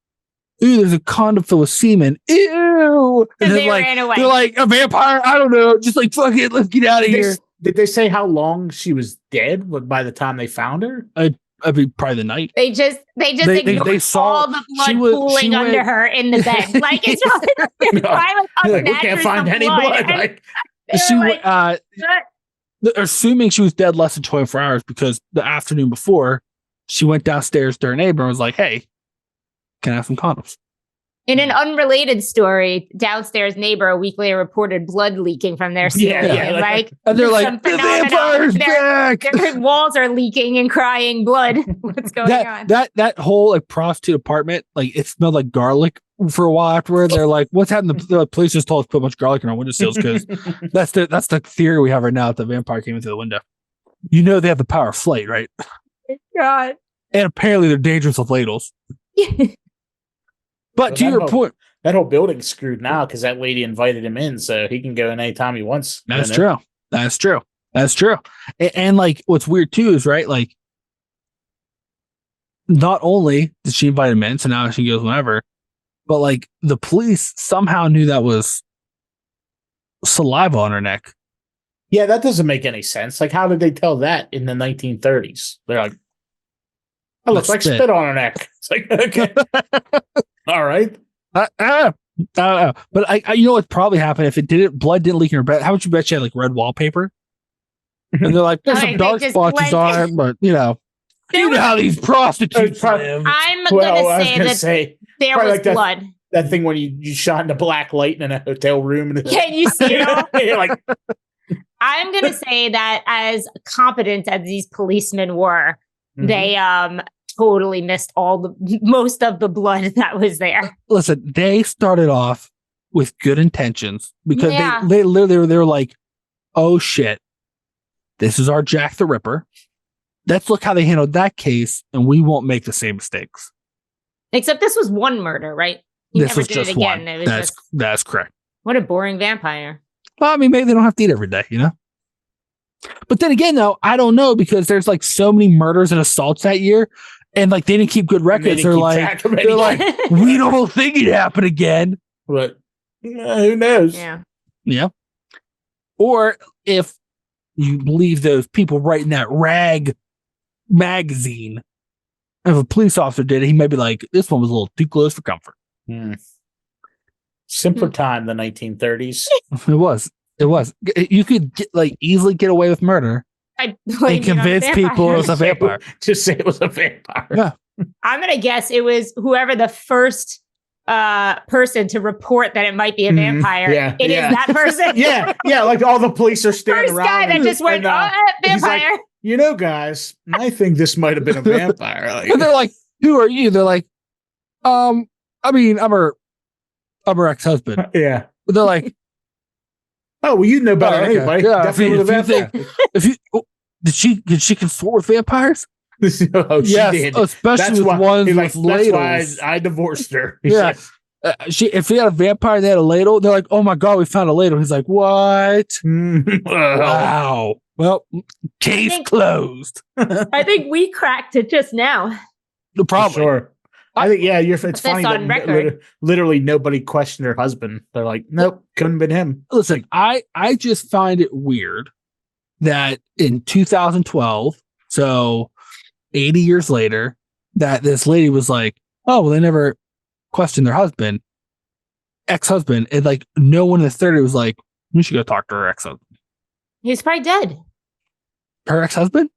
ooh, there's a condom filled with semen. Ew. And then ran away. They're like, a vampire? I don't know. Just like, fuck it. Let's get out of here. Did they say how long she was dead by the time they found her? I mean, probably the night. They ignored saw all the blood pooling under her in the bed. Like, it's like, we can't find any blood. Assuming she was dead less than 24 hours because the afternoon before she went downstairs to her neighbor and was like, hey, can I have some condoms? In an unrelated story, downstairs neighbor a week later reported blood leaking from their ceiling. And they're like, the vampire's back! Their walls are leaking and crying blood. What's going on? That whole like prostitute apartment, like it smelled like garlic for a while afterward. They're like, what's happened? The police just told us to put a bunch of garlic in our windowsills because that's the theory we have right now that the vampire came into the window. You know they have the power of flight, right? God. And apparently they're dangerous with ladles. But to your point, that whole building's screwed now because that lady invited him in, so he can go in anytime he wants. That's true. And like, what's weird too is right, like, not only did she invite him in, so now she goes whenever, but like the police somehow knew that was saliva on her neck. Yeah, that doesn't make any sense. Like, how did they tell that in the 1930s? They're like, "Oh, looks like spit on her neck." It's like, okay. All right. But you know what probably happened if blood didn't leak in her bed? How would you bet she had like red wallpaper? And they're like, there's some dark splotches on it, but you know how these prostitutes live. I'm gonna say there was like blood. That thing when you shine the black light in a hotel room. And can you see it all? You're like, I'm gonna say that as competent as these policemen were, they totally missed most of the blood that was there. Listen, they started off with good intentions because they literally they were like, oh shit, this is our Jack the Ripper. Let's look how they handled that case and we won't make the same mistakes. Except this was one murder, right? This was just one. That's correct. What a boring vampire. Well, I mean, maybe they don't have to eat every day, you know? But then again, though, I don't know because there's like so many murders and assaults that year. And like they didn't keep good records. They're like, we don't think it'd happen again. But who knows? Yeah. Or if you believe those people writing that rag magazine, if a police officer did it, he may be like, this one was a little too close for comfort. Simpler time, the 1930s. It was. You could easily get away with murder. And convince people it was a vampire. Just say it was a vampire. Yeah. I'm going to guess it was whoever the first person to report that it might be a vampire. It is that person. Yeah. Like all the police are standing first around. First guy that just went, vampire. Like, you know, guys, I think this might have been a vampire. And they're like, who are you? They're like, I mean, I'm her ex-husband. Yeah. But they're like, oh, well, you know better than anybody. Yeah, definitely did she consort with vampires? She did. Especially with ones with ladles. That's why I divorced her. Yeah. If he had a vampire and they had a ladle, they're like, oh my God, we found a ladle. He's like, what? Wow. Well, case closed. I think we cracked it just now. Probably. Sure. I think, it's funny that literally nobody questioned her husband. They're like, nope, couldn't have been him. Listen, I just find it weird that in 2012, so 80 years later, that this lady was like, oh, well, they never questioned their ex-husband. And like, no one in the 30s was like, we should go talk to her ex-husband. He's probably dead. Her ex-husband?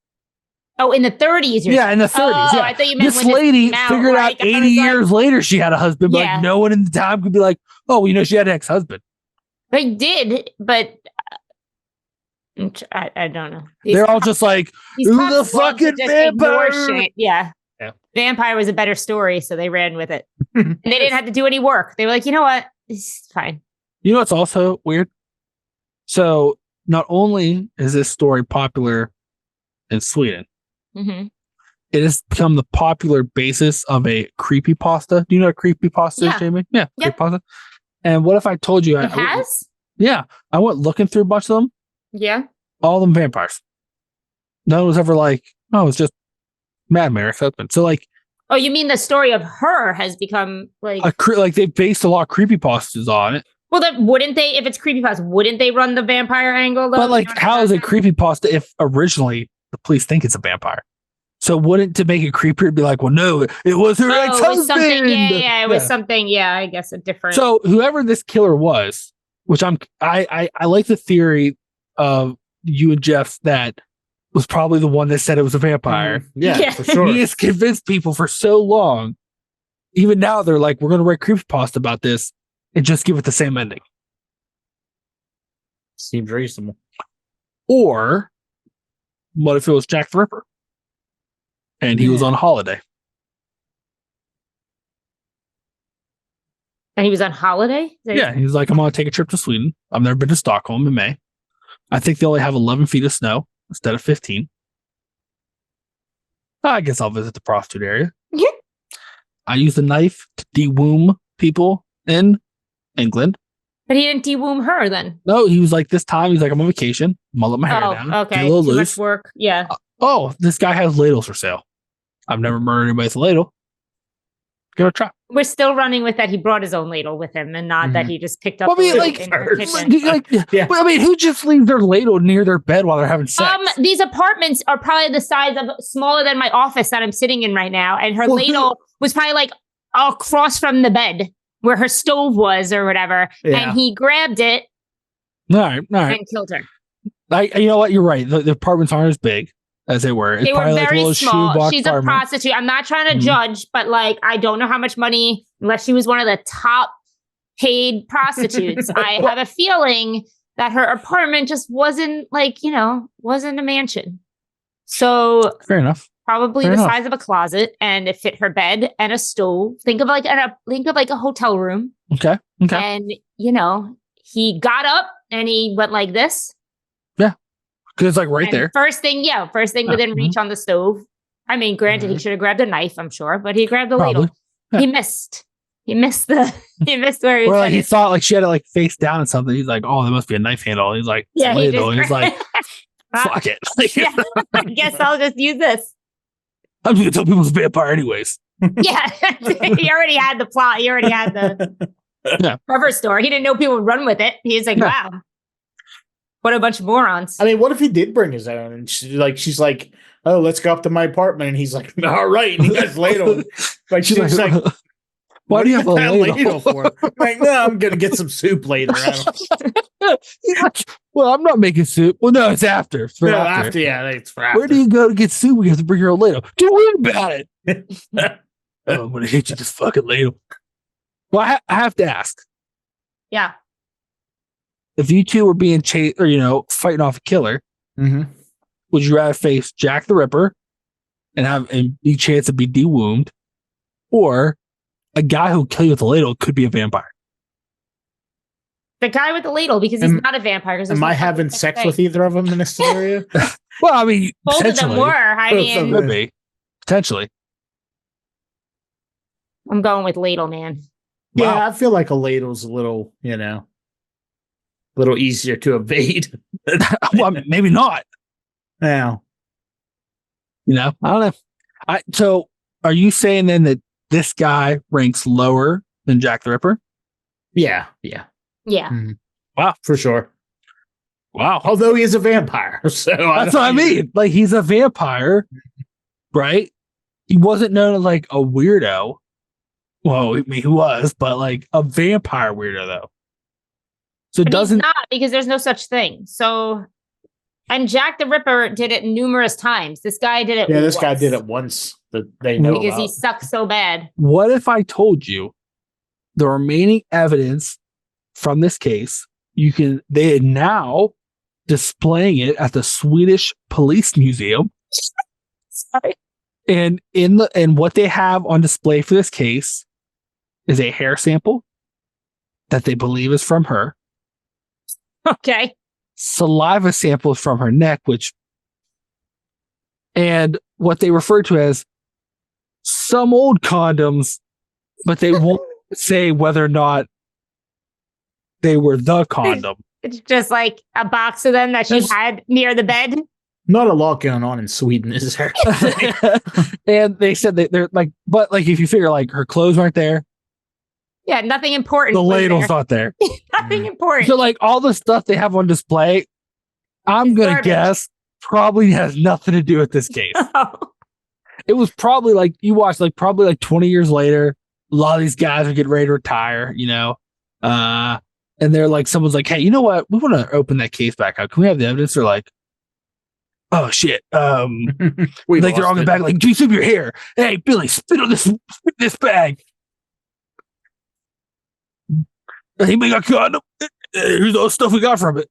Oh, in the 30s. Yeah, in the 30s. Oh, I thought you meant this lady figured out 80 years later she had a husband, but like, no one in the time could be like, oh, she had an ex-husband. They did, but I don't know. They're all just like, these who cops the love to fucking just ignore vampire? shit. Yeah. Vampire was a better story, so they ran with it. And they didn't have to do any work. They were like, you know what? It's fine. You know what's also weird? So not only is this story popular in Sweden, it has become the popular basis of a creepypasta. Do you know what a creepypasta is, Jamie? Yeah, creepypasta. And what if I told you it has? I went looking through a bunch of them. Yeah. All of them vampires. No one was ever like, oh, it's just Mad Mary's husband. So like, oh, you mean the story of her has become like like they based a lot of creepypastas on it. Well, then wouldn't they? If it's creepypasta, wouldn't they run the vampire angle? Though? But like, how is it creepypasta if originally the police think it's a vampire? So wouldn't to make it creepier be like, well, no, it was her ex-husband. It was something. Yeah, I guess a different. So whoever this killer was, which I like the theory of you and Jeff's that was probably the one that said it was a vampire. Yeah, for sure. He has convinced people for so long. Even now, they're like, we're going to write creepypasta about this and just give it the same ending. Seems reasonable. Or what if it was Jack the Ripper? And he was on holiday. And he was on holiday? Yeah, he's like, I'm going to take a trip to Sweden. I've never been to Stockholm in May. I think they only have 11 feet of snow instead of 15. I guess I'll visit the prostitute area. I used a knife to de-womb people in England. But he didn't de-womb her then? No, he was like, this time, he's like, I'm on vacation. I'm going to let my hair down. Okay. Get a little Too loose. much work. Yeah. This guy has ladles for sale. I've never murdered anybody with a ladle. Give it a try. We're still running with that he brought his own ladle with him and not that he just picked up in her kitchen. Well, I mean, who just leaves their ladle near their bed while they're having sex? These apartments are probably the size of smaller than my office that I'm sitting in right now. And her ladle was probably like across from the bed where her stove was or whatever. Yeah. And he grabbed it all right. And killed her. You know what? You're right. The apartments aren't as big as they were. They were very small. She's a prostitute. I'm not trying to judge, but like, I don't know how much money, unless she was one of the top paid prostitutes. I have a feeling that her apartment just wasn't like, wasn't a mansion. So fair enough. Probably size of a closet, and it fit her bed and a stove. Think of like a hotel room. Okay. And he got up and he went like this. Yeah. Because it's like right there. First thing within reach on the stove. I mean, granted, he should have grabbed a knife, I'm sure, but he grabbed the ladle. Yeah. He missed where he like he thought like she had it like face down and something. He's like, oh, there must be a knife handle. He's like, yeah, he's like, fuck it. I guess I'll just use this. I'm just gonna tell people it's a vampire anyways. Yeah. He already had the plot. He already had the cover story. He didn't know people would run with it. He's like, wow. What a bunch of morons. I mean, what if he did bring his own? And she's like, oh, let's go up to my apartment. And he's like, all right. And he has ladle. Like, she's like, why do you have a ladle for? Like, no, I'm going to get some soup later. Well, I'm not making soup. Well, no, it's after. It's for after. Yeah, it's for after. Where do you go to get soup? You have to bring your own ladle. Don't worry about it. Oh, I'm going to hit you this fucking ladle. Well, I have to ask. Yeah. If you two were being chased or, fighting off a killer, would you rather face Jack the Ripper and have a big chance to be de-wombed, or a guy who'll kill you with a ladle could be a vampire? The guy with the ladle, because he's not a vampire. Am I having sex with either of them in this scenario? Well, I mean, both of them were. I mean, could be potentially. I'm going with ladle, man. Yeah, wow. I feel like a ladle's a little, little easier to evade. Well, maybe not. Yeah. I don't know. So are you saying then that this guy ranks lower than Jack the Ripper? Yeah. Mm-hmm. Wow. For sure. Wow. Although he is a vampire. So that's what I mean. Like, he's a vampire, right? He wasn't known as like a weirdo. Well, I mean, he was, but like a vampire weirdo though. So it doesn't, he's not, because there's no such thing. So, and Jack the Ripper did it numerous times. This guy did it. Yeah, this guy did it once that they know because about. He sucks so bad. What if I told you the remaining evidence from this case? They now displaying it at the Swedish Police Museum. Sorry. And what they have on display for this case is a hair sample that they believe is from her. Okay. Saliva samples from her neck, and what they refer to as some old condoms, but they won't say whether or not they were the condom. It's just like a box of them that she had near the bed. Not a lot going on in Sweden, is there? And they said that they're like, but like if you figure like her clothes aren't there, Yeah, nothing important. the was ladle's there. not there. Nothing important. So like all the stuff they have on display, I'm It's gonna garbage. guess probably has nothing to do with this case. It was probably like you watched like probably like 20 years later, a lot of these guys are getting ready to retire, and they're like, someone's like, hey, you know what? We want to open that case back up. Can we have the evidence? They're like, oh shit. We Like they're all in the back, like, juice up your hair. Hey, Billy, spit on this bag. Anybody got condom? Here's all the stuff we got from it.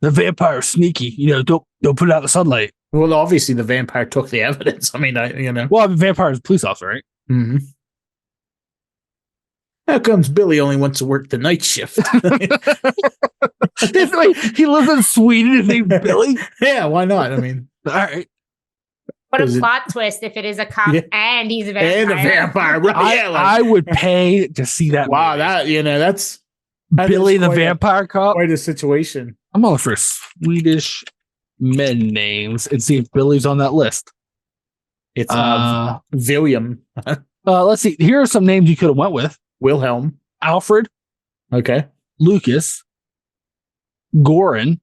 The vampire's sneaky. Don't put it out in the sunlight. Well, obviously the vampire took the evidence. I mean, Well, I mean, vampire's a police officer, right? Mm-hmm. How comes Billy only wants to work the night shift? He lives in Sweden. His name's Billy. Yeah, why not? I mean, All right. What a Is it- plot twist if it is a cop and he's a vampire. and a vampire. Right? I would pay to see that. Wow, movie. that's Billy the quite vampire cop. quite a situation. I'm all for Swedish men names and see if Billy's on that list. It's William, Let's see. Here are some names you could have went with: Wilhelm. Alfred, Okay. Lucas, Goran,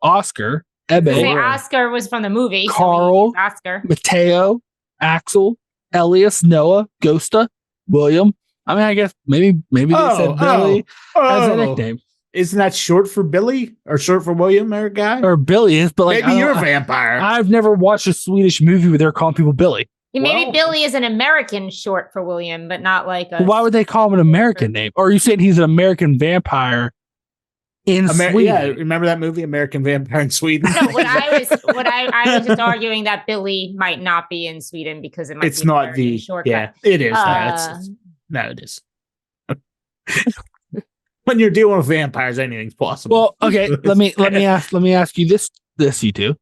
Oscar, Say Ebbe, Oscar was from the movie. so Carl. we use Oscar. Mateo, Axel, Elias, Noah, Gosta, William. I mean, I guess maybe they said Billy as a nickname, Isn't that short for Billy or short for William, or guy? or Billy is. But like, Maybe you're a vampire. I've never watched a Swedish movie where they're calling people Billy. Maybe Well- Billy is an American short for William, but not like a. Why would they call him an American name? Or are you saying he's an American vampire in Sweden? Yeah, remember that movie, American Vampire in Sweden? No, I was just arguing that Billy might not be in Sweden because it might It's be an not American the shortcut. Yeah, it is. No, it is. When you're dealing with vampires, anything's possible. Well, okay. let me ask you this, you two.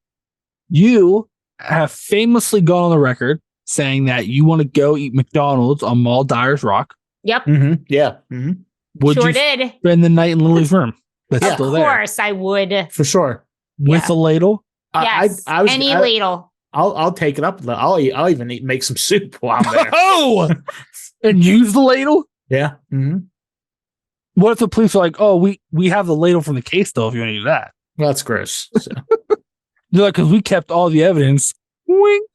You have famously gone on the record saying that you want to go eat McDonald's on Mall Dyer's Rock. Yep, Yeah. Mm-hmm. Would sure you did. spend the night in Lily's room? That's Yeah. still Of there course, I would. For sure. with Yeah. a ladle. Yes, any ladle. I'll take it up. I'll even make some soup while I'm there. Oh, and use the ladle. Yeah. Mm-hmm. What if the police are like, "Oh, we have the ladle from the case, though. If you want to use that." Well, that's gross. So. They're like, "Because we kept all the evidence." Wink.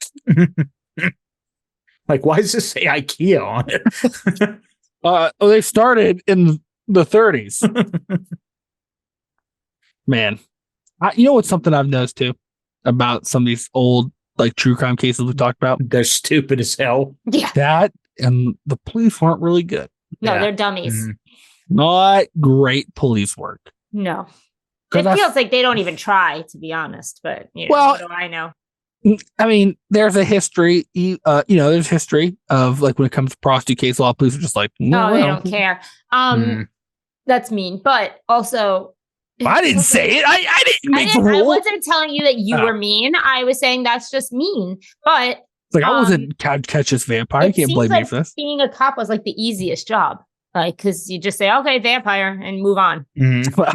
Like, why does this say IKEA on it? They started in the 30s. Man, you know what's something I've noticed too about some of these old like true crime cases we talked about? They're stupid as hell. Yeah, That and the police weren't really good. no, Yeah. they're dummies. Mhm. Not great police work. No, 'Cause it I- feels like they don't even try, to be honest. But Well, what do I know? I mean, there's a history. There's history of like when it comes to prostitute case, a lot of police are just like, No, they don't care. Mm. That's mean. But also, I didn't say it. I didn't make the I rule. wasn't telling you that you Oh. were mean. I was saying that's just mean. But It's like I wasn't catch this vampire. You it can't seems blame me like for this. being a cop was like the easiest job. Like, because you just say, okay, vampire, and move on. Mhm. Well,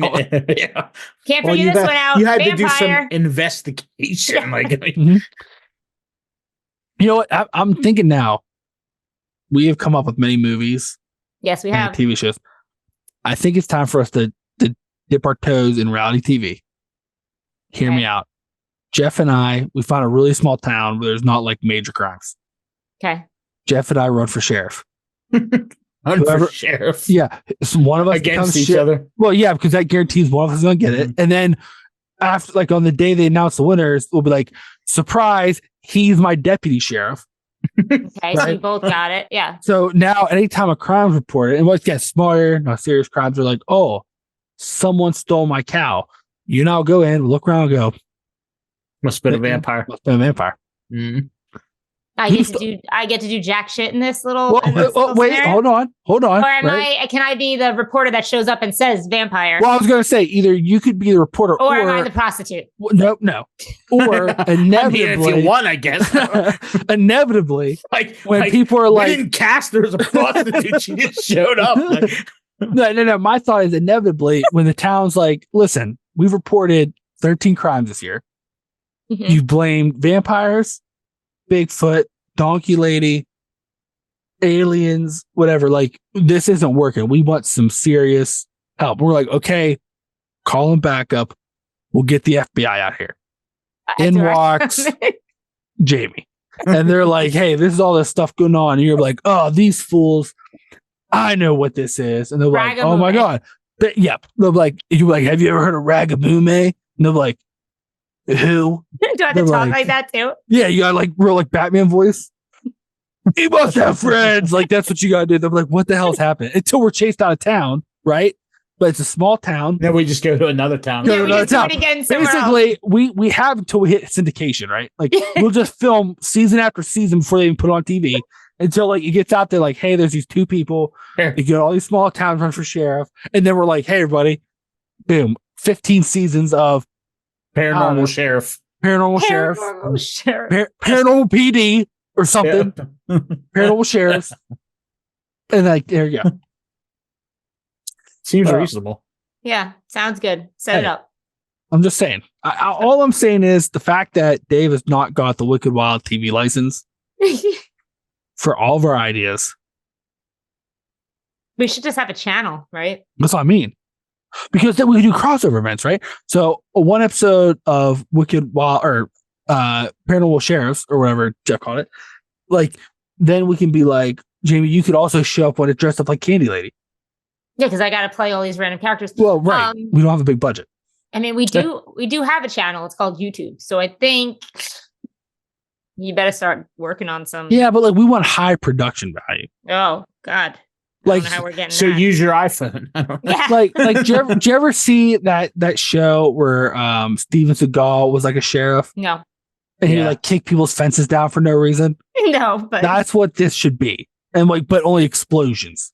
Yeah. Can't Well, figure this one out. You had to do Vampire. some investigation. Like, you know what? I'm thinking now. We have come up with many movies Yes, we and have. TV shows. I think it's time for us to dip our toes in reality TV. Hear me Okay. out. Jeff and I, we found a really small town where there's not like major crimes. Okay. Jeff and I run for sheriff. run Whoever- for sheriff Yeah, so one of us against becomes each sheriff. other. Well, yeah, because that guarantees one of us is going to get it. And then after, like on the day they announce the winners, we'll be like, surprise, he's my deputy sheriff. Okay. So we Right. both got it. Yeah. So now anytime a crime's reported, and what gets smaller, no serious crimes are like, oh, someone stole my cow. You now go in, look around, and go. Must have been a vampire. Must have been a vampire. Mm. I get to do jack shit in this little. Well, wait, scenario? hold on. Or can I be the reporter that shows up and says vampire? Well, I was going to say either you could be the reporter, or am I the prostitute? No. Or inevitably, I mean, if you won, I guess. Inevitably, when people are like, we didn't cast her as a prostitute; she just showed up. No. My thought is inevitably when the town's like, listen, we've reported 13 crimes this year. Mm-hmm. You blamed vampires, Bigfoot, Donkey Lady, aliens, whatever. Like, this isn't working. We want some serious help. We're like, okay, call them back up. We'll get the FBI out here. In walks Jaime. And they're like, hey, this is all this stuff going on. And you're like, oh, these fools. I know what this is. And they're like, oh my God. Yep. They're like, you're like, have you ever heard of Ragamume? And they're like, who? Do I have to talk like that too? Yeah, you got like real like Batman voice. He must have friends. Like, that's what you gotta do. They're like, what the hell's happened? Until we're chased out of town, right? But it's a small town. Then we just go to another town. Basically, we have until we hit syndication, right? Like, we'll just film season after season before they even put it on TV. Until like it gets out there, like, hey, there's these two people. You get all these small towns run for sheriff, and then we're like, hey, everybody, boom, 15 seasons of Paranormal Sheriff, Paranormal PD or something, Paranormal Sheriffs, and like there you go. Seems reasonable. Yeah, sounds good. Set it up. I'm just saying. All I'm saying is the fact that Dave has not got the Wicked Wild TV license for all of our ideas. We should just have a channel, right? That's what I mean. Because then we can do crossover events, right? So one episode of Wicked Wild or Paranormal Sheriffs or whatever Jeff called it, like then we can be like, Jaime, you could also show up when it's dressed up like Candy Lady. Yeah, because I got to play all these random characters. Well, right. We don't have a big budget. I mean, we do have a channel. It's called YouTube. So I think you better start working on some. Yeah, but like we want high production value. Oh God. Like, how we're getting so that. Use your iPhone. Yeah. like did you ever see that show where Steven Seagal was like a sheriff? No. And he like kicked people's fences down for no reason? No, but that's what this should be. And like, but only explosions.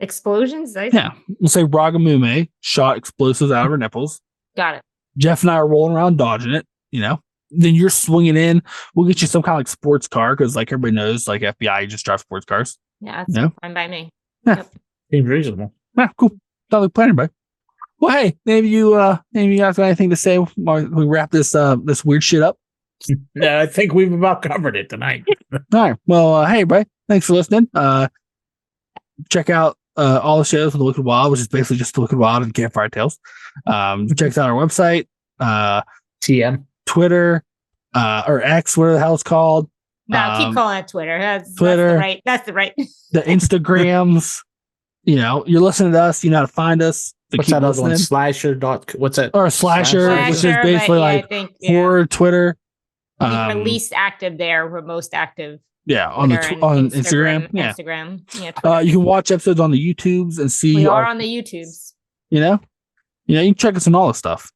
Explosions? Yeah. We'll say Ragamume shot explosives out of her nipples. Got it. Jeff and I are rolling around dodging it, you know? Then you're swinging in. We'll get you some kind of like sports car because like everybody knows like FBI just drive sports cars. Yeah, that's fine by me. Yeah. Yep. Seems reasonable. Yeah, cool. Sounds like planning, bud. Well, hey, maybe you guys got anything to say while we wrap this weird shit up? No, I think we've about covered it tonight. All right. Well, hey, bro. Thanks for listening. Check out all the shows on the Wicked Wild, which is basically just the Wicked Wild and Campfire Tales. Check out our website, TM, Twitter, or X, whatever the hell it's called. No, keep calling it Twitter. Twitter. That's the right. The Instagrams. You know, you're listening to us. You know how to find us. What's that other one? Slasher. What's that? Or Slasher, which is basically like horror Twitter. We're least active there. We're most active. Yeah, on Instagram. Yeah. Instagram. Yeah. You can watch episodes on the YouTubes and see. We are on the YouTubes. You know, you can check us on all this stuff.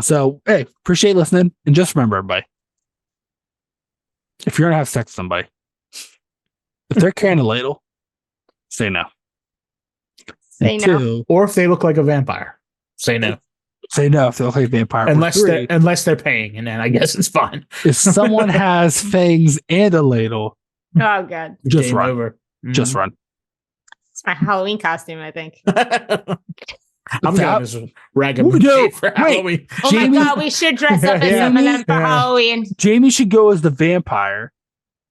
So hey, appreciate listening, and just remember, everybody, if you're gonna have sex with somebody, if they're carrying a ladle, say no. Say no. Or if they look like a vampire, say no. Say no if they look like a vampire. Unless they're paying, and then I guess it's fine. If someone has fangs and a ladle, oh God, just Game run. Over. Mm-hmm. Just run. It's my Halloween costume, I think. I'm going as Ragamuffin for Halloween. Oh my God, we should dress up as some of them for Halloween. Jaime should go as the vampire.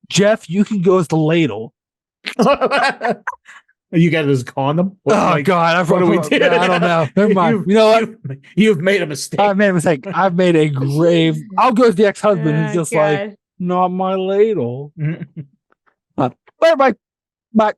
Jeff, you can go as the ladle. You got his condom? God, I don't know. Never mind. You know what? You've made a mistake. I've made a mistake. I've made a grave. I'll go as the ex-husband who's just like, not my ladle. Bye, bye. Bye.